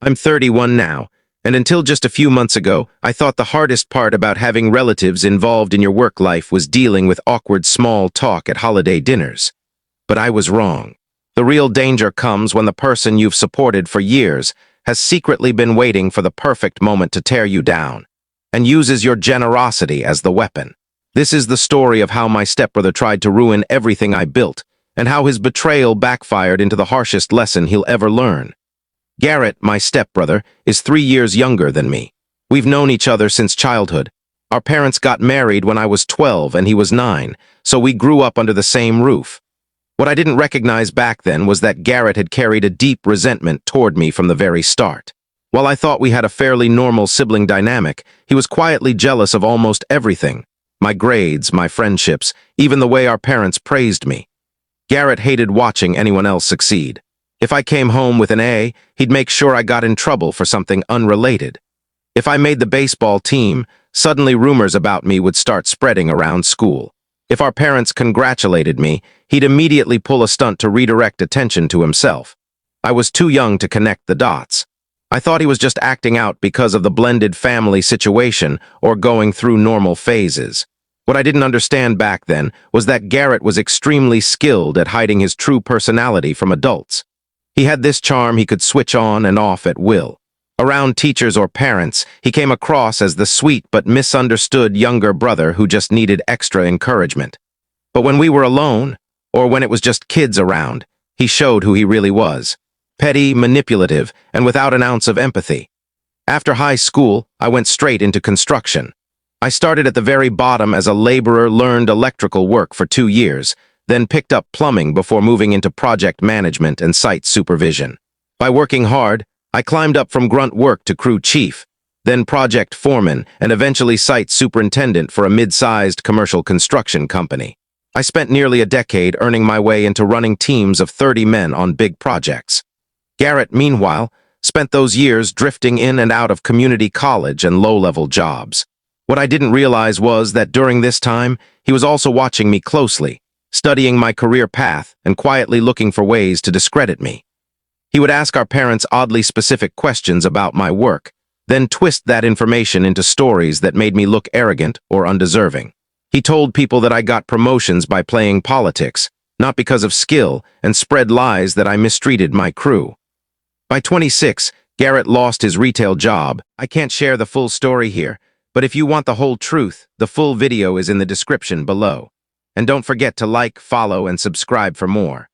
I'm 31 now, and until just a few months ago, I thought the hardest part about having relatives involved in your work life was dealing with awkward small talk at holiday dinners. But I was wrong. The real danger comes when the person you've supported for years has secretly been waiting for the perfect moment to tear you down, and uses your generosity as the weapon. This is the story of how my stepbrother tried to ruin everything I built, and how his betrayal backfired into the harshest lesson he'll ever learn. Garrett, my stepbrother, is 3 years younger than me. We've known each other since childhood. Our parents got married when I was 12 and he was 9, so we grew up under the same roof. What I didn't recognize back then was that Garrett had carried a deep resentment toward me from the very start. While I thought we had a fairly normal sibling dynamic, he was quietly jealous of almost everything. My grades, my friendships, even the way our parents praised me. Garrett hated watching anyone else succeed. If I came home with an A, he'd make sure I got in trouble for something unrelated. If I made the baseball team, suddenly rumors about me would start spreading around school. If our parents congratulated me, he'd immediately pull a stunt to redirect attention to himself. I was too young to connect the dots. I thought he was just acting out because of the blended family situation or going through normal phases. What I didn't understand back then was that Garrett was extremely skilled at hiding his true personality from adults. He had this charm he could switch on and off at will. Around teachers or parents, he came across as the sweet but misunderstood younger brother who just needed extra encouragement. But when we were alone, or when it was just kids around, he showed who he really was. Petty, manipulative, and without an ounce of empathy. After high school, I went straight into construction. I started at the very bottom as a laborer, learned electrical work for 2 years, then picked up plumbing before moving into project management and site supervision. By working hard, I climbed up from grunt work to crew chief, then project foreman, and eventually site superintendent for a mid-sized commercial construction company. I spent nearly a decade earning my way into running teams of 30 men on big projects. Garrett, meanwhile, spent those years drifting in and out of community college and low-level jobs. What I didn't realize was that during this time, he was also watching me closely, studying my career path and quietly looking for ways to discredit me. He would ask our parents oddly specific questions about my work, then twist that information into stories that made me look arrogant or undeserving. He told people that I got promotions by playing politics, not because of skill, and spread lies that I mistreated my crew. By 26, Garrett lost his retail job. I can't share the full story here, but if you want the whole truth, the full video is in the description below. And don't forget to like, follow, and subscribe for more.